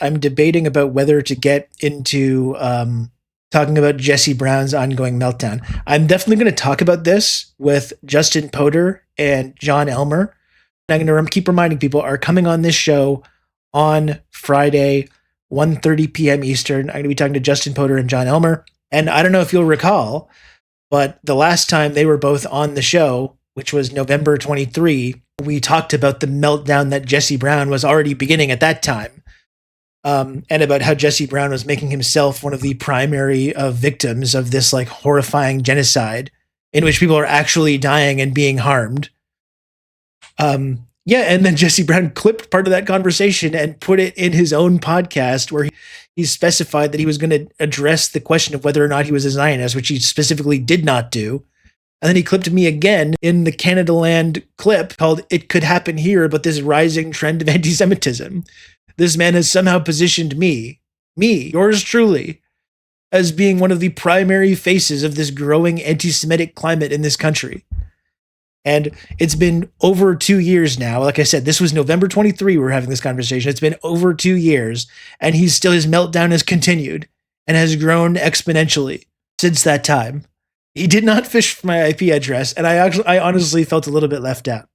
I'm debating about whether to get into talking about Jesse Brown's ongoing meltdown. I'm definitely going to talk about this with Justin Potter and John Elmer. And I'm going to keep reminding people are coming on this show on Friday, 1:30 p.m. Eastern. I'm going to be talking to Justin Potter and John Elmer. And I don't know if you'll recall, but the last time they were both on the show, which was November 23, we talked about the meltdown that Jesse Brown was already beginning at that time. And about how Jesse Brown was making himself one of the primary victims of this like horrifying genocide in which people are actually dying and being harmed. And then Jesse Brown clipped part of that conversation and put it in his own podcast where he specified that he was going to address the question of whether or not he was a Zionist, which he specifically did not do. And then he clipped me again in the Canada Land clip called It Could Happen Here, but this rising trend of anti-Semitism. This man has somehow positioned me, yours truly, as being one of the primary faces of this growing anti-Semitic climate in this country. And it's been over 2 years now. Like I said, this was November 23. We were having this conversation. It's been over 2 years, and his meltdown has continued and has grown exponentially since that time. He did not fish for my IP address, and I honestly felt a little bit left out.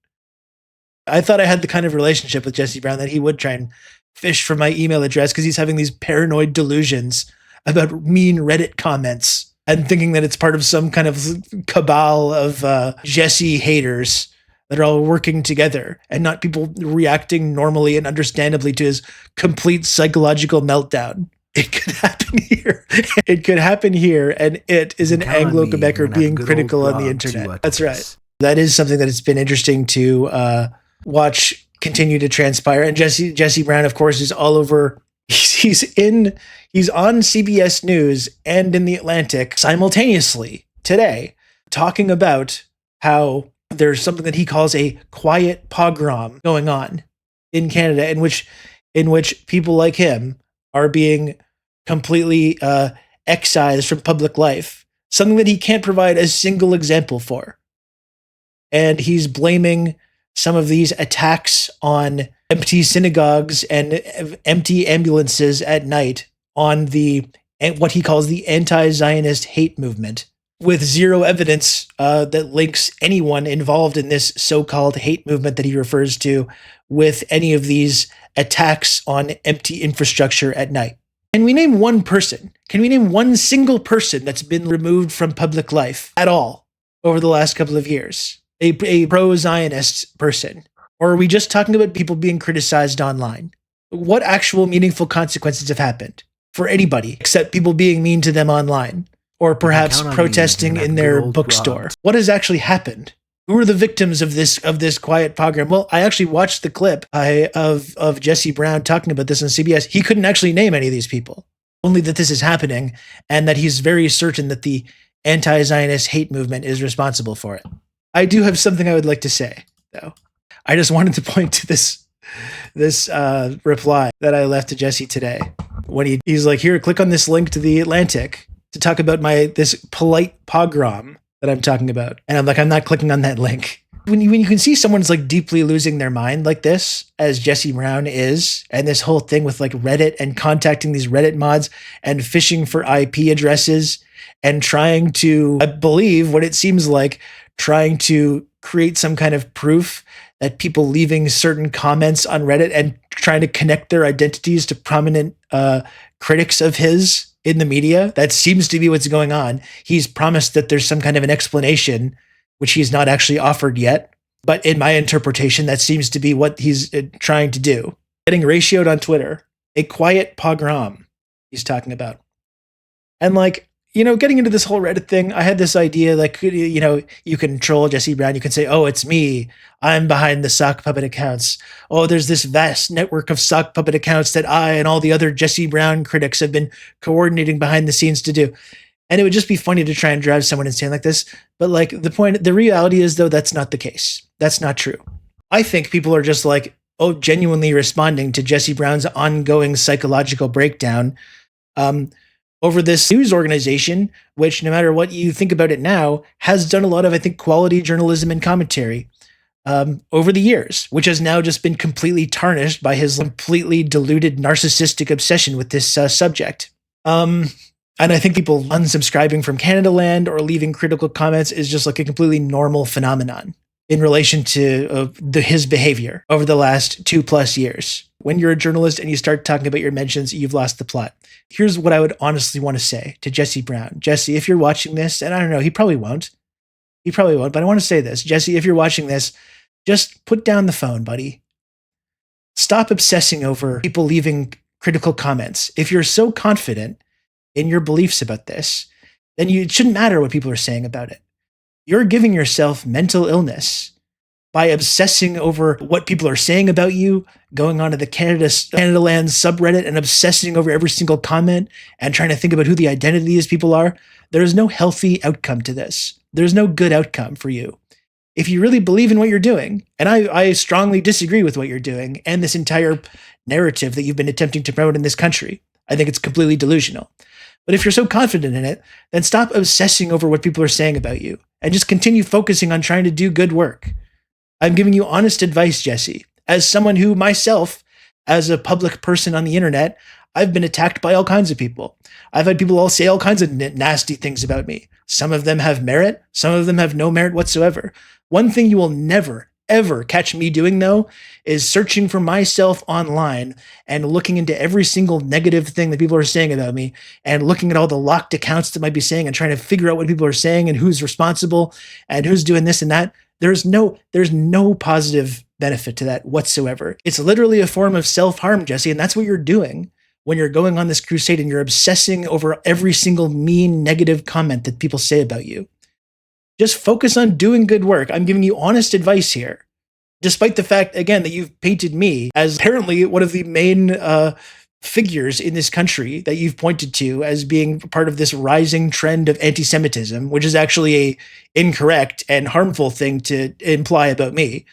I thought I had the kind of relationship with Jesse Brown that he would try and fish for my email address because he's having these paranoid delusions about mean Reddit comments and thinking that it's part of some kind of cabal of Jesse haters that are all working together and not people reacting normally and understandably to his complete psychological meltdown. It could happen here. It could happen here, and it is an Anglo-Quebecer being critical on the internet. That's right. That is something that it's been interesting to watch continue to transpire. And Jesse Brown, of course, is all over. He's on CBS News and in the Atlantic simultaneously today, talking about how there's something that he calls a quiet pogrom going on in Canada, in which people like him are being completely excised from public life, something that he can't provide a single example for. And he's blaming some of these attacks on empty synagogues and empty ambulances at night on what he calls the anti-Zionist hate movement, with zero evidence that links anyone involved in this so-called hate movement that he refers to with any of these attacks on empty infrastructure at night. Can we name one person? Can we name one single person that's been removed from public life at all over the last couple of years? A pro-Zionist person? Or are we just talking about people being criticized online? What actual meaningful consequences have happened for anybody except people being mean to them online? Or perhaps protesting in their bookstore? What has actually happened? Who are the victims of this quiet pogrom? Well, I actually watched the clip of Jesse Brown talking about this on CBS. He couldn't actually name any of these people, only that this is happening and that he's very certain that the anti-Zionist hate movement is responsible for it. I do have something I would like to say, though. I just wanted to point to this reply that I left to Jesse today when he's like, here, click on this link to the Atlantic to talk about this polite pogrom that I'm talking about. And I'm like, I'm not clicking on that link. When you can see someone's like deeply losing their mind like this, as Jesse Brown is, and this whole thing with like Reddit and contacting these Reddit mods and fishing for IP addresses and trying to, I believe what it seems like, trying to create some kind of proof that people leaving certain comments on Reddit and trying to connect their identities to prominent critics of his in the media. That seems to be what's going on. He's promised that there's some kind of an explanation, which he's not actually offered yet. But in my interpretation, that seems to be what he's trying to do. Getting ratioed on Twitter, a quiet pogrom he's talking about. And like, getting into this whole Reddit thing, I had this idea, like, you can troll Jesse Brown. You can say, oh, it's me. I'm behind the sock puppet accounts. Oh, there's this vast network of sock puppet accounts that I and all the other Jesse Brown critics have been coordinating behind the scenes to do. And it would just be funny to try and drive someone insane like this. But like the reality is, though, that's not the case. That's not true. I think people are just like, genuinely responding to Jesse Brown's ongoing psychological breakdown. Over this news organization, which no matter what you think about it now, has done a lot of, I think, quality journalism and commentary. over the years, which has now just been completely tarnished by his completely deluded narcissistic obsession with this subject. And I think people unsubscribing from Canada Land or leaving critical comments is just like a completely normal phenomenon in relation to his behavior over the last 2+ years. When you're a journalist and you start talking about your mentions, you've lost the plot. Here's what I would honestly want to say to Jesse Brown. Jesse, if you're watching this, and I don't know, he probably won't, but I want to say this. Jesse, if you're watching this, just put down the phone, buddy. Stop obsessing over people leaving critical comments. If you're so confident in your beliefs about this, then it shouldn't matter what people are saying about it. You're giving yourself mental illness by obsessing over what people are saying about you, going onto the Canada Land subreddit and obsessing over every single comment and trying to think about who the identity of these people are. There is no healthy outcome to this. There's no good outcome for you. If you really believe in what you're doing, and I strongly disagree with what you're doing and this entire narrative that you've been attempting to promote in this country, I think it's completely delusional. But if you're so confident in it, then stop obsessing over what people are saying about you and just continue focusing on trying to do good work. I'm giving you honest advice, Jesse. As someone who myself, as a public person on the internet, I've been attacked by all kinds of people. I've had people all say all kinds of nasty things about me. Some of them have merit. Some of them have no merit whatsoever. One thing you will never, ever catch me doing, though, is searching for myself online and looking into every single negative thing that people are saying about me and looking at all the locked accounts that might be saying and trying to figure out what people are saying and who's responsible and who's doing this and that. There's no positive benefit to that whatsoever. It's literally a form of self-harm, Jesse, and that's what you're doing when you're going on this crusade and you're obsessing over every single mean, negative comment that people say about you. Just focus on doing good work. I'm giving you honest advice here. Despite the fact, again, that you've painted me as apparently one of the main figures in this country that you've pointed to as being part of this rising trend of anti-Semitism, which is actually a incorrect and harmful thing to imply about me.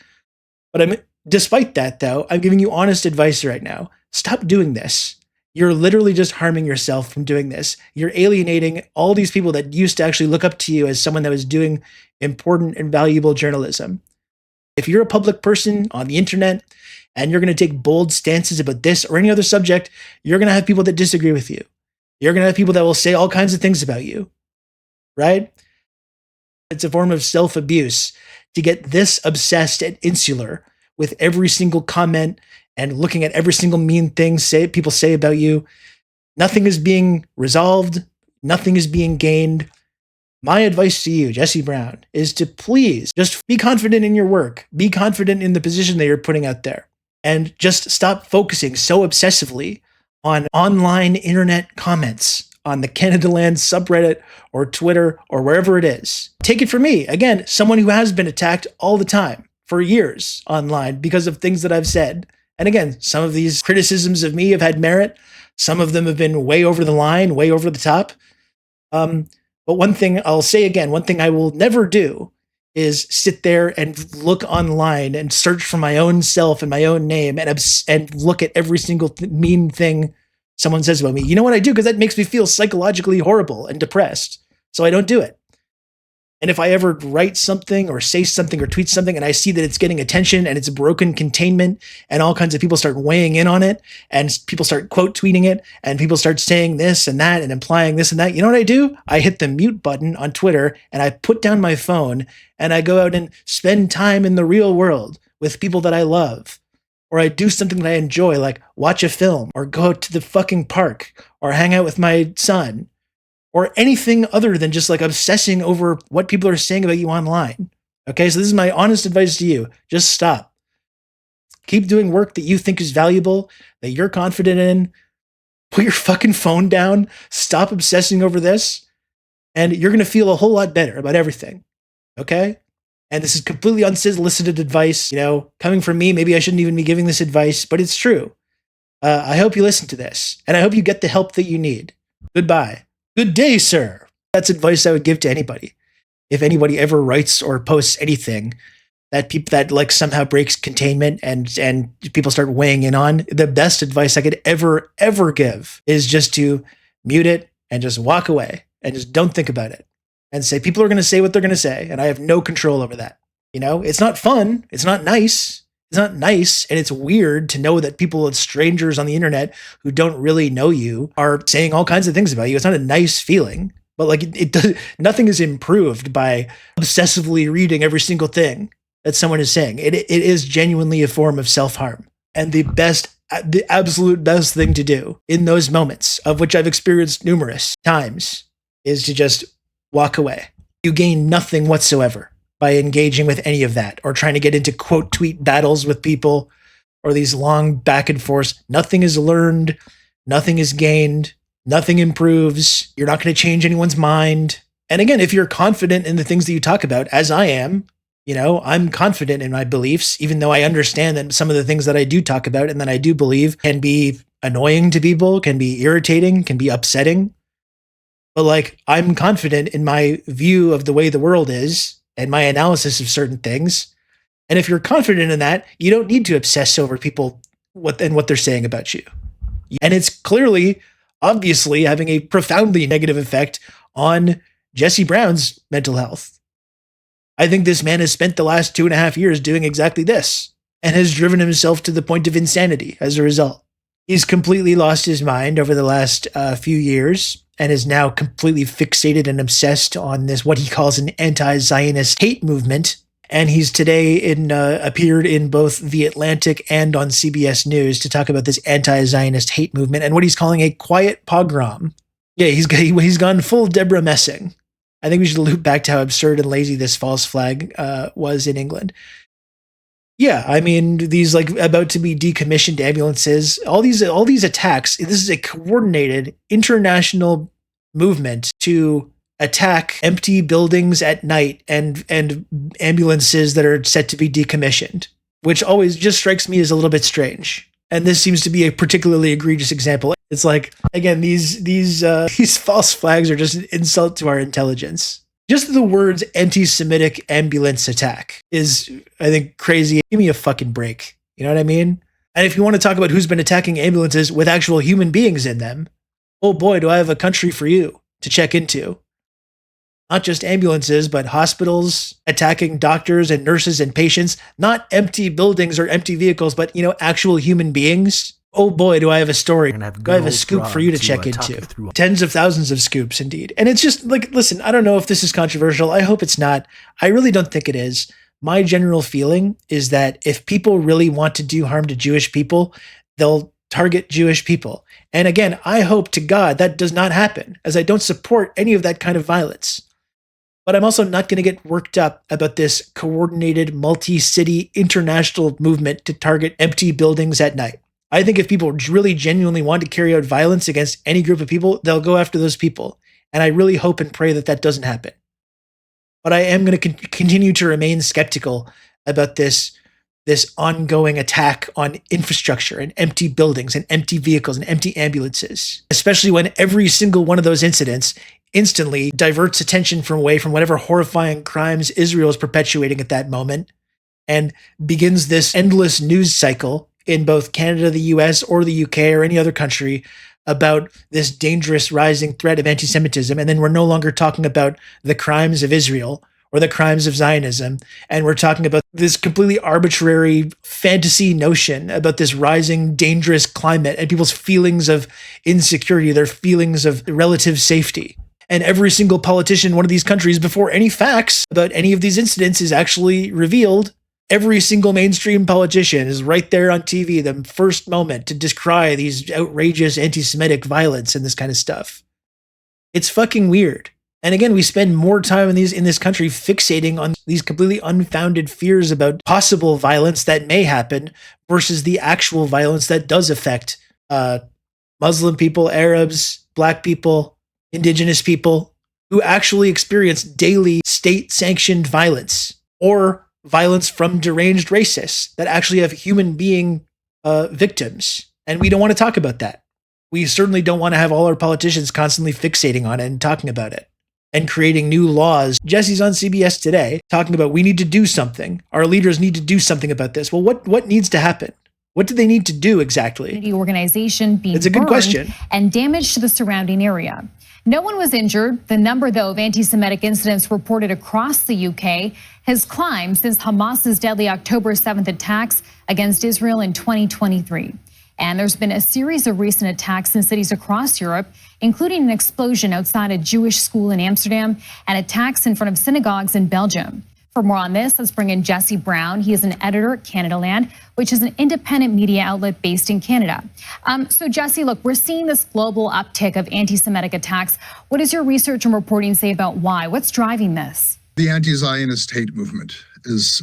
But despite that, though, I'm giving you honest advice right now. Stop doing this. You're literally just harming yourself from doing this. You're alienating all these people that used to actually look up to you as someone that was doing important and valuable journalism. If you're a public person on the internet and you're going to take bold stances about this or any other subject, you're going to have people that disagree with you. You're going to have people that will say all kinds of things about you, right? It's a form of self-abuse to get this obsessed and insular with every single comment and looking at every single mean thing people say about you. Nothing is being resolved. Nothing is being gained. My advice to you, Jesse Brown, is to please just be confident in your work. Be confident in the position that you're putting out there. And just stop focusing so obsessively on online internet comments on the Canada Land subreddit or Twitter or wherever it is. Take it from me, again, someone who has been attacked all the time for years online because of things that I've said. And again, some of these criticisms of me have had merit. Some of them have been way over the line, way over the top. But one thing I'll say again, one thing I will never do is sit there and look online and search for my own self and my own name and look at every single mean thing someone says about me. You know what I do? Because that makes me feel psychologically horrible and depressed. So I don't do it. And if I ever write something or say something or tweet something and I see that it's getting attention and it's broken containment and all kinds of people start weighing in on it and people start quote tweeting it and people start saying this and that and implying this and that, you know what I do? I hit the mute button on Twitter and I put down my phone and I go out and spend time in the real world with people that I love. Or I do something that I enjoy, like watch a film or go out to the fucking park or hang out with my son. Or anything other than just like obsessing over what people are saying about you online. Okay, so this is my honest advice to you. Just stop. Keep doing work that you think is valuable, that you're confident in. Put your fucking phone down. Stop obsessing over this. And you're going to feel a whole lot better about everything. Okay? And this is completely unsolicited advice. You know, coming from me, maybe I shouldn't even be giving this advice, but it's true. I hope you listen to this. And I hope you get the help that you need. Goodbye. Good day, sir. That's advice I would give to anybody. If anybody ever writes or posts anything that like somehow breaks containment and people start weighing in on, the best advice I could ever give is just to mute it and just walk away and just don't think about it and say people are going to say what they're going to say and I have no control over that. It's not fun. It's not nice. It's not nice. And it's weird to know that people, strangers on the internet who don't really know you, are saying all kinds of things about you. It's not a nice feeling. But like it does, nothing is improved by obsessively reading every single thing that someone is saying. It is genuinely a form of self-harm. And the absolute best thing to do in those moments, of which I've experienced numerous times, is to just walk away. You gain nothing whatsoever by engaging with any of that or trying to get into quote tweet battles with people or these long back and forths. Nothing is learned, nothing is gained, nothing improves. You're not going to change anyone's mind. And again, if you're confident in the things that you talk about, as I am, I'm confident in my beliefs, even though I understand that some of the things that I do talk about and that I do believe can be annoying to people, can be irritating, can be upsetting. But like, I'm confident in my view of the way the world is and my analysis of certain things. And if you're confident in that, you don't need to obsess over people what they're saying about you. And it's clearly, obviously, having a profoundly negative effect on Jesse Brown's mental health. I think this man has spent the last 2.5 years doing exactly this and has driven himself to the point of insanity as a result. He's completely lost his mind over the last few years and is now completely fixated and obsessed on this, what he calls an anti-Zionist hate movement. And he's today appeared in both The Atlantic and on CBS News to talk about this anti-Zionist hate movement and what he's calling a quiet pogrom. Yeah, he's gone full Deborah Messing. I think we should loop back to how absurd and lazy this false flag was in England. Yeah, I mean, these like about to be decommissioned ambulances, all these attacks. This is a coordinated international movement to attack empty buildings at night and ambulances that are set to be decommissioned, which always just strikes me as a little bit strange. And this seems to be a particularly egregious example. It's like, again, these false flags are just an insult to our intelligence. Just the words anti-Semitic ambulance attack is, I think, crazy. Give me a fucking break. You know what I mean? And if you want to talk about who's been attacking ambulances with actual human beings in them, oh boy, do I have a country for you to check into. Not just ambulances, but hospitals attacking doctors and nurses and patients, not empty buildings or empty vehicles, but, actual human beings. Oh boy, do I have a story. I have a scoop for you to check into. Tens of thousands of scoops, indeed. And it's just like, listen, I don't know if this is controversial. I hope it's not. I really don't think it is. My general feeling is that if people really want to do harm to Jewish people, they'll target Jewish people. And again, I hope to God that does not happen, as I don't support any of that kind of violence. But I'm also not going to get worked up about this coordinated multi-city international movement to target empty buildings at night. I think if people really genuinely want to carry out violence against any group of people, they'll go after those people. And I really hope and pray that that doesn't happen. But I am going to continue to remain skeptical about this ongoing attack on infrastructure and empty buildings and empty vehicles and empty ambulances, especially when every single one of those incidents instantly diverts attention away from whatever horrifying crimes Israel is perpetuating at that moment and begins this endless news cycle in both Canada, the US, or the UK, or any other country about this dangerous rising threat of anti-Semitism. And then we're no longer talking about the crimes of Israel or the crimes of Zionism. And we're talking about this completely arbitrary fantasy notion about this rising dangerous climate and people's feelings of insecurity, their feelings of relative safety. And every single politician in one of these countries, before any facts about any of these incidents is actually revealed, every single mainstream politician is right there on TV the first moment to decry these outrageous anti-Semitic violence and this kind of stuff. It's fucking weird. And again, we spend more time in this country fixating on these completely unfounded fears about possible violence that may happen versus the actual violence that does affect Muslim people, Arabs, Black people, Indigenous people who actually experience daily state-sanctioned violence or violence from deranged racists that actually have human being victims. And we don't want to talk about that. We certainly don't want to have all our politicians constantly fixating on it and talking about it and creating new laws. Jesse's on CBS today talking about we need to do something. Our leaders need to do something about this. Well, what needs to happen? What do they need to do exactly? The organization being It's a good question. And damage to the surrounding area. No one was injured. The number, though, of anti-Semitic incidents reported across the UK has climbed since Hamas's deadly October 7th attacks against Israel in 2023. And there's been a series of recent attacks in cities across Europe, including an explosion outside a Jewish school in Amsterdam and attacks in front of synagogues in Belgium. For more on this, let's bring in Jesse Brown. He is an editor at Canadaland, which is an independent media outlet based in Canada. So Jesse, look, we're seeing this global uptick of anti-Semitic attacks. What does your research and reporting say about why? What's driving this? The anti-Zionist hate movement is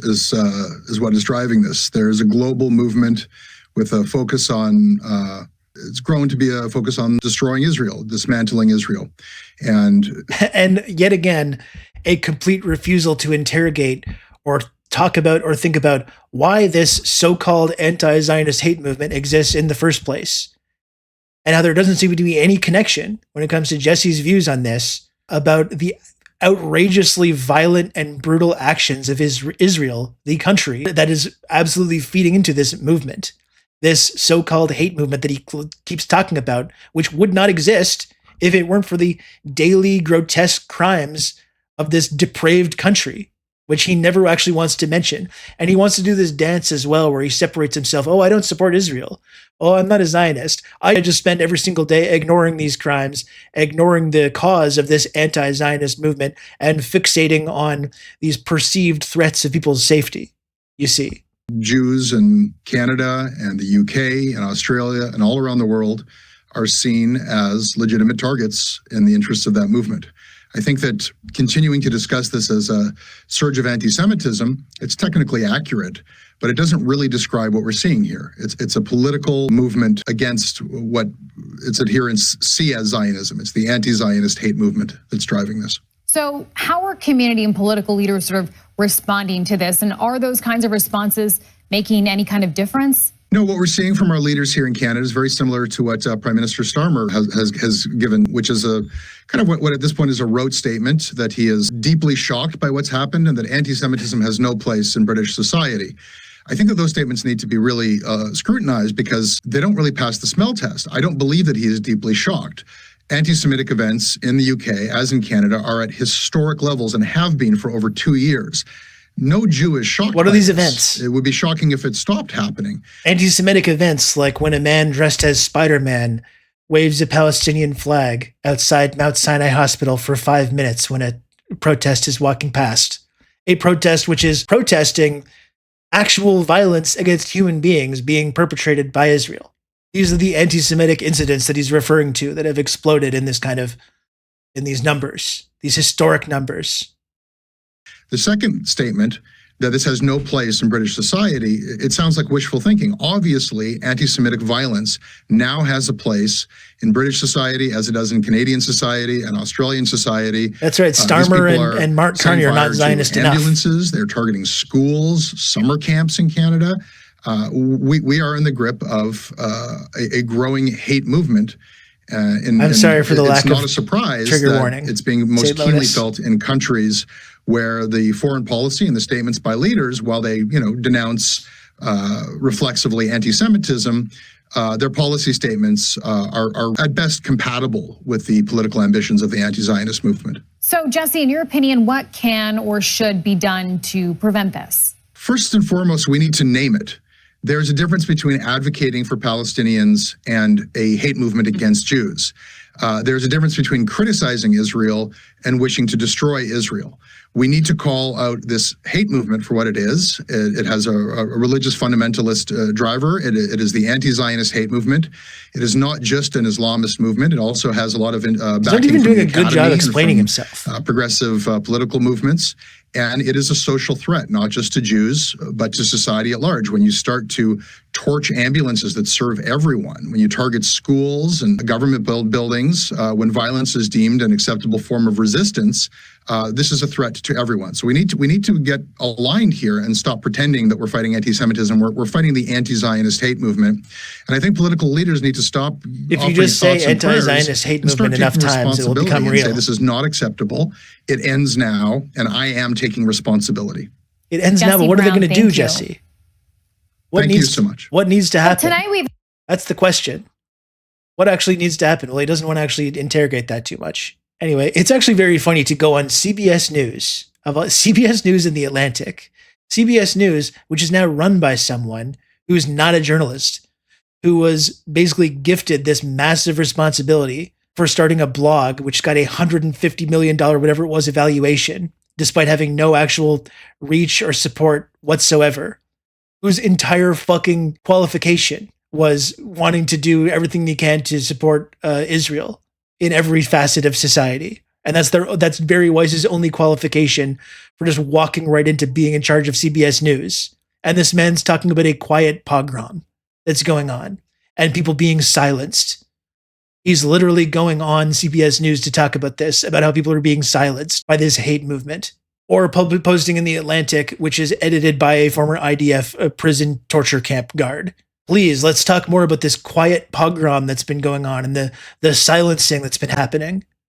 what is driving this. There is a global movement with a focus on, it's grown to be a focus on destroying Israel, dismantling Israel. And yet again, a complete refusal to interrogate or talk about or think about why this so-called anti-Zionist hate movement exists in the first place. And how there doesn't seem to be any connection when it comes to Jesse's views on this about the outrageously violent and brutal actions of Israel, the country that is absolutely feeding into this movement. This so-called hate movement that he keeps talking about, which would not exist if it weren't for the daily grotesque crimes of this depraved country, which he never actually wants to mention. And he wants to do this dance as well, where he separates himself. Oh, I don't support Israel. Oh, I'm not a Zionist. I just spend every single day ignoring these crimes, ignoring the cause of this anti-Zionist movement, and fixating on these perceived threats of people's safety, you see. Jews in Canada and the UK and Australia and all around the world are seen as legitimate targets in the interests of that movement. I think that continuing to discuss this as a surge of anti-Semitism, it's technically accurate, but it doesn't really describe what we're seeing here. It's a political movement against what its adherents see as Zionism. It's the anti-Zionist hate movement that's driving this. So how are community and political leaders sort of responding to this? And are those kinds of responses making any kind of difference? No, what we're seeing from our leaders here in Canada is very similar to what Prime Minister Starmer has given, which is a kind of what at this point is a rote statement that he is deeply shocked by what's happened and that anti-Semitism has no place in British society. I think that those statements need to be really scrutinized because they don't really pass the smell test. I don't believe that he is deeply shocked. Anti-Semitic events in the UK, as in Canada, are at historic levels and have been for over 2 years. No Jew is shocked. What are these this. events? It would be shocking if it stopped happening. Anti-Semitic events like when a man dressed as Spider-Man waves a Palestinian flag outside Mount Sinai Hospital for 5 minutes when a protest is walking past. A protest which is protesting actual violence against human beings being perpetrated by Israel. These are the anti-Semitic incidents that he's referring to that have exploded in these numbers, these historic numbers. The second statement, that this has no place in British society, it sounds like wishful thinking. Obviously, anti-Semitic violence now has a place in British society as it does in Canadian society and Australian society. That's right. Starmer and Mark Carney are not Zionist enough. Ambulances, they're targeting schools, summer camps in Canada. We are in the grip of a growing hate movement. I'm sorry for the lack of It's not a surprise trigger that warning. it's being most keenly felt in countries where the foreign policy and the statements by leaders, while they denounce reflexively anti-Semitism, their policy statements are at best compatible with the political ambitions of the anti-Zionist movement. So, Jesse, in your opinion, what can or should be done to prevent this? First and foremost, we need to name it. There's a difference between advocating for Palestinians and a hate movement against Jews. There's a difference between criticizing Israel and wishing to destroy Israel. We need to call out this hate movement for what it is. It has a religious fundamentalist driver. It is the anti-Zionist hate movement. It is not just an Islamist movement. It also has a lot of backing. He's not even doing a good job explaining himself. Progressive political movements. And it is a social threat, not just to Jews, but to society at large. When you start to torch ambulances that serve everyone, when you target schools and government buildings, when violence is deemed an acceptable form of resistance, this is a threat to everyone. So we need to get aligned here and stop pretending that we're fighting anti-Semitism. We're fighting the anti-Zionist hate movement. And I think political leaders need to stop. If you just say anti-Zionist hate movement enough times, it will become real. Say, this is not acceptable. It ends now, and I am taking responsibility. It ends now, but what are they going to do, Jesse? Thank you so much. What needs to happen? Tonight we've That's the question. What actually needs to happen? Well, he doesn't want to actually interrogate that too much. Anyway, it's actually very funny to go on CBS News, about CBS News in the Atlantic. CBS News, which is now run by someone who is not a journalist, who was basically gifted this massive responsibility for starting a blog, which got $150 million, whatever it was, evaluation, despite having no actual reach or support whatsoever, whose entire fucking qualification was wanting to do everything he can to support Israel in every facet of society. And that's Barry Weiss's only qualification for just walking right into being in charge of CBS News. And this man's talking about a quiet pogrom that's going on and people being silenced. He's literally going on CBS News to talk about this, about how people are being silenced by this hate movement. Or public posting in the Atlantic, which is edited by a former IDF prison torture camp guard. Please, let's talk more about this quiet pogrom that's been going on and the silencing that's been happening.